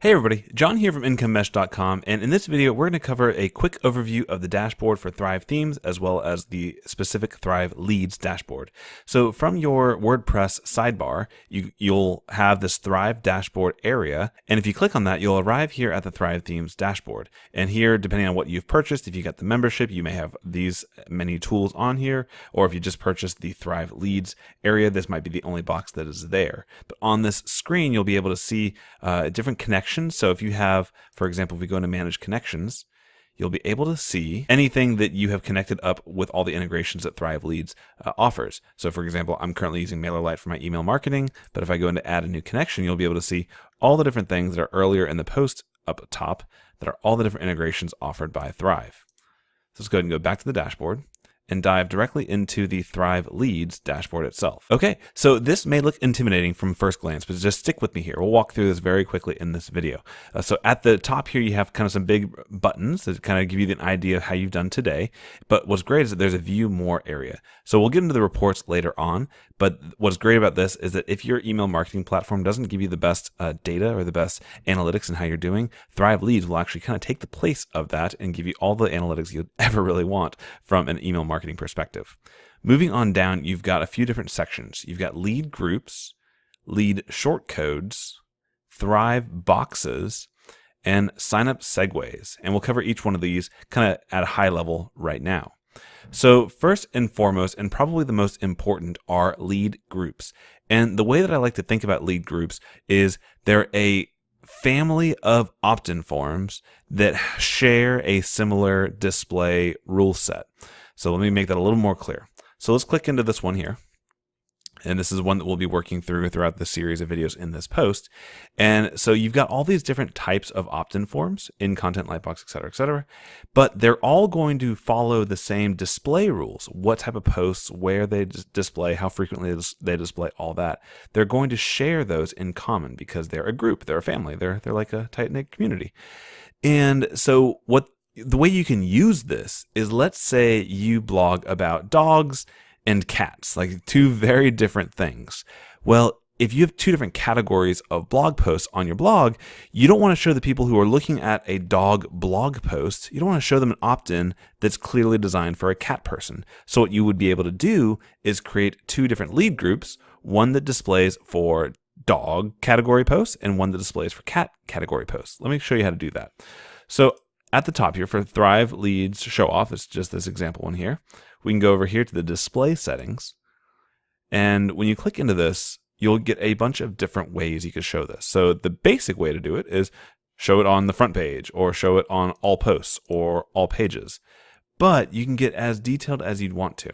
Hey everybody, John here from IncomeMesh.com, and in this video we're going to cover a quick overview of the dashboard for Thrive Themes as well as the specific Thrive Leads dashboard. So from your WordPress sidebar, you'll have this Thrive dashboard area, and if you click on that, you'll arrive here at the Thrive Themes dashboard. And here, depending on what you've purchased, if you got the membership, you may have these many tools on here, or if you just purchased the Thrive Leads area, this might be the only box that is there. But on this screen, you'll be able to see different connections. So if you have, for example, if we go into Manage Connections, you'll be able to see anything that you have connected up with all the integrations that Thrive Leads offers. So for example, I'm currently using MailerLite for my email marketing, but if I go into Add a New Connection, you'll be able to see all the different things that are earlier in the post up top that are all the different integrations offered by Thrive. So let's go ahead and go back to the dashboard and dive directly into the Thrive Leads dashboard itself. Okay, so this may look intimidating from first glance, but just stick with me here. We'll walk through this very quickly in this video. So at the top here, you have kind of some big buttons that kind of give you an idea of how you've done today. But what's great is that there's a View More area. So we'll get into the reports later on, but what's great about this is that if your email marketing platform doesn't give you the best data or the best analytics in how you're doing, Thrive Leads will actually kind of take the place of that and give you all the analytics you'd ever really want from an email marketing perspective. Moving on down, you've got a few different sections. You've got lead groups, lead shortcodes, Thrive boxes, and sign up segues. And we'll cover each one of these kind of at a high level right now. So first and foremost, and probably the most important, are lead groups. And the way that I like to think about lead groups is they're a family of opt-in forms that share a similar display rule set. So let me make that a little more clear. So let's click into this one here. And this is one that we'll be working throughout the series of videos in this post. And so you've got all these different types of opt-in forms in Content Lightbox, et cetera, but they're all going to follow the same display rules. What type of posts, where they display, how frequently they display, all that. They're going to share those in common because they're a group, they're a family, they're like a tight-knit community. And so the way you can use this is, let's say you blog about dogs and cats, like two very different things. Well, if you have two different categories of blog posts on your blog, you don't want to show the people who are looking at a dog blog post, you don't want to show them an opt-in that's clearly designed for a cat person. So what you would be able to do is create two different lead groups, one that displays for dog category posts and one that displays for cat category posts. Let me show you how to do that. So at the top here for Thrive Leads Show Off, it's just this example one here. We can go over here to the display settings. And when you click into this, you'll get a bunch of different ways you can show this. So the basic way to do it is show it on the front page or show it on all posts or all pages. But you can get as detailed as you'd want to.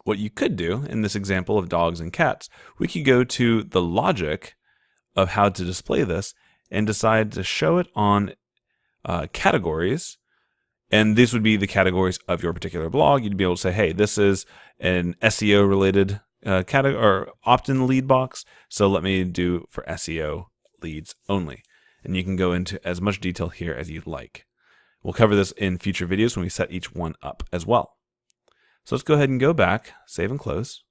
What you could do in this example of dogs and cats, we could go to the logic of how to display this and decide to show it on categories, and these would be the categories of your particular blog. You'd be able to say, hey, this is an SEO related category or opt-in lead box, so let me do for SEO leads only. And you can go into as much detail here as you'd like. We'll cover this in future videos when we set each one up as well. So let's go ahead and go back, save and close.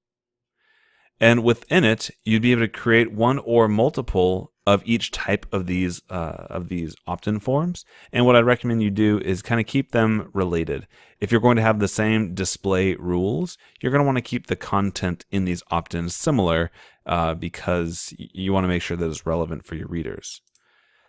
And within it, you'd be able to create one or multiple of each type of these opt-in forms. And what I'd recommend you do is kind of keep them related. If you're going to have the same display rules, you're going to want to keep the content in these opt-ins similar because you want to make sure that it's relevant for your readers.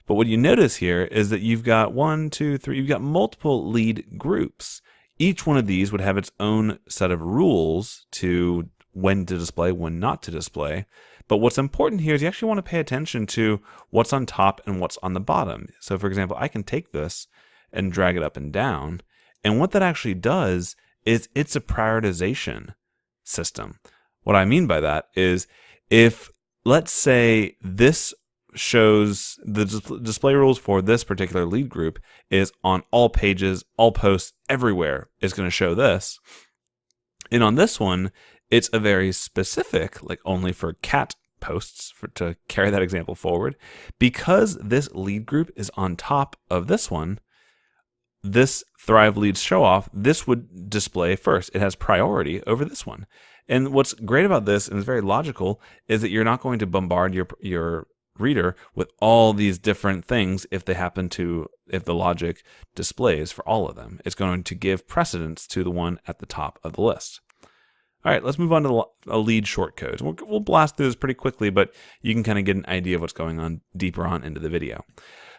But what you notice here is that you've got you've got multiple lead groups. Each one of these would have its own set of rules to when to display, when not to display. But what's important here is you actually want to pay attention to what's on top and what's on the bottom. So for example, I can take this and drag it up and down. And what that actually does is it's a prioritization system. What I mean by that is if, let's say, this shows the display rules for this particular lead group is on all pages, all posts, everywhere is going to show this. And on this one, it's a very specific, like only for cat posts, to carry that example forward. Because this lead group is on top of this one, this Thrive Leads Show Off, this would display first. It has priority over this one. And what's great about this, and it's very logical, is that you're not going to bombard your reader with all these different things if the logic displays for all of them. It's going to give precedence to the one at the top of the list. All right, let's move on to a lead shortcode. We'll blast through this pretty quickly, but you can kind of get an idea of what's going on deeper on into the video.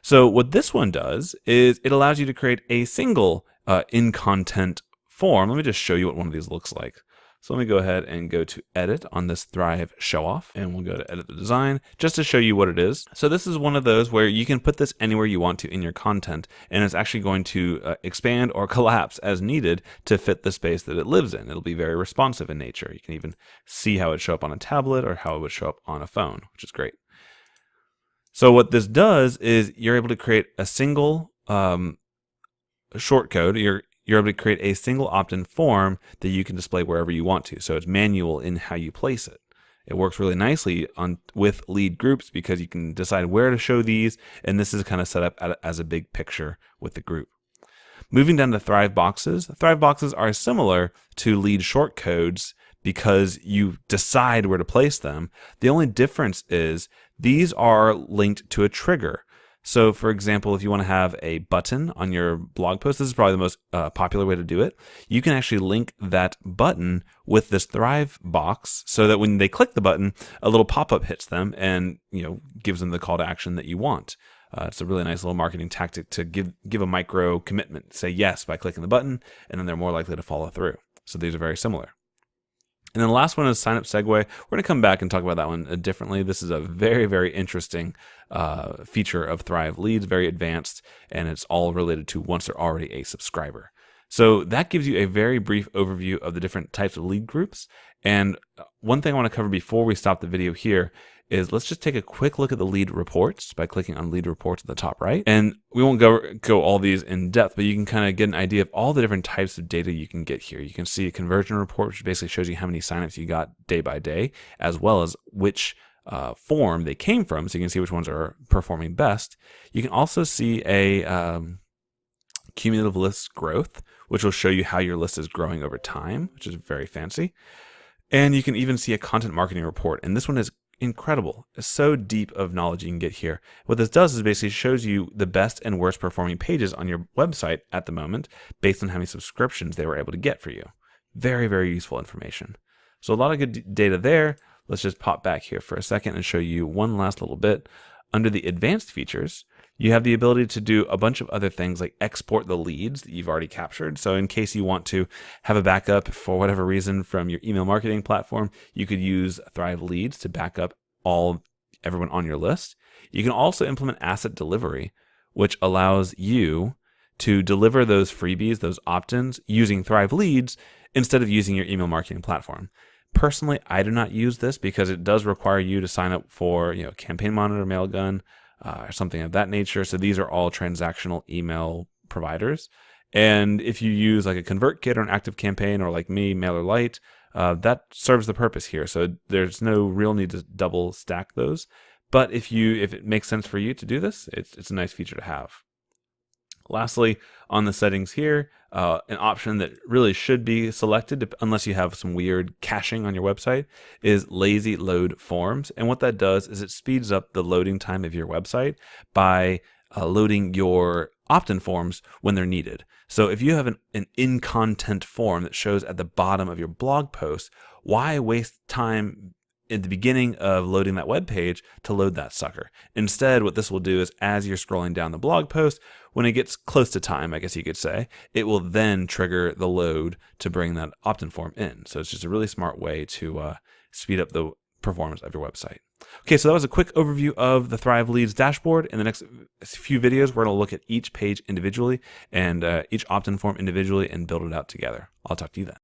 So what this one does is it allows you to create a single in-content form. Let me just show you what one of these looks like. So let me go ahead and go to edit on this Thrive show off, and we'll go to edit the design just to show you what it is. So this is one of those where you can put this anywhere you want to in your content, and it's actually going to expand or collapse as needed to fit the space that it lives in. It'll be very responsive in nature. You can even see how it show up on a tablet or how it would show up on a phone, which is great. So what this does is you're able to create a single shortcode. You're able to create a single opt-in form that you can display wherever you want to. So it's manual in how you place it. It works really nicely with lead groups because you can decide where to show these, and this is kind of set up as a big picture with the group. Moving down to Thrive boxes. Thrive boxes are similar to lead shortcodes because you decide where to place them. The only difference is these are linked to a trigger. So for example, if you want to have a button on your blog post, this is probably the most popular way to do it. You can actually link that button with this Thrive box so that when they click the button, a little pop-up hits them and gives them the call to action that you want. It's a really nice little marketing tactic to give a micro commitment. Say yes by clicking the button, and then they're more likely to follow through. So these are very similar. And then the last one is Sign Up Segue. We're going to come back and talk about that one differently. This is a very, very interesting feature of Thrive Leads, very advanced, and it's all related to once they're already a subscriber. So that gives you a very brief overview of the different types of lead groups. And one thing I want to cover before we stop the video here is let's just take a quick look at the lead reports by clicking on lead reports at the top right. And we won't go all these in depth, but you can kind of get an idea of all the different types of data you can get here. You can see a conversion report, which basically shows you how many signups you got day by day, as well as which form they came from, so you can see which ones are performing best. You can also see a cumulative list growth, which will show you how your list is growing over time, which is very fancy. And you can even see a content marketing report, and this one is incredible. It's so deep of knowledge you can get here. What this does is basically shows you the best and worst performing pages on your website at the moment based on how many subscriptions they were able to get for you. Very, very useful information. So a lot of good data there. Let's just pop back here for a second and show you one last little bit. Under the advanced features, you have the ability to do a bunch of other things like export the leads that you've already captured. So in case you want to have a backup for whatever reason from your email marketing platform, you could use Thrive Leads to back up everyone on your list. You can also implement asset delivery, which allows you to deliver those freebies, those opt-ins, using Thrive Leads instead of using your email marketing platform. Personally, I do not use this because it does require you to sign up for Campaign Monitor, Mailgun, or something of that nature. So these are all transactional email providers. And if you use like a ConvertKit or an ActiveCampaign or like me, MailerLite, that serves the purpose here. So there's no real need to double stack those. But if it makes sense for you to do this, it's a nice feature to have. Lastly, on the settings here, an option that really should be selected unless you have some weird caching on your website is lazy load forms. And what that does is it speeds up the loading time of your website by loading your opt-in forms when they're needed. So if you have an in-content form that shows at the bottom of your blog post, why waste time at the beginning of loading that web page to load that sucker? Instead, what this will do is as you're scrolling down the blog post, when it gets close to time, I guess you could say, it will then trigger the load to bring that opt-in form in. So it's just a really smart way to speed up the performance of your website. Okay, so that was a quick overview of the Thrive Leads dashboard. In the next few videos, we're going to look at each page individually and each opt-in form individually and build it out together. I'll talk to you then.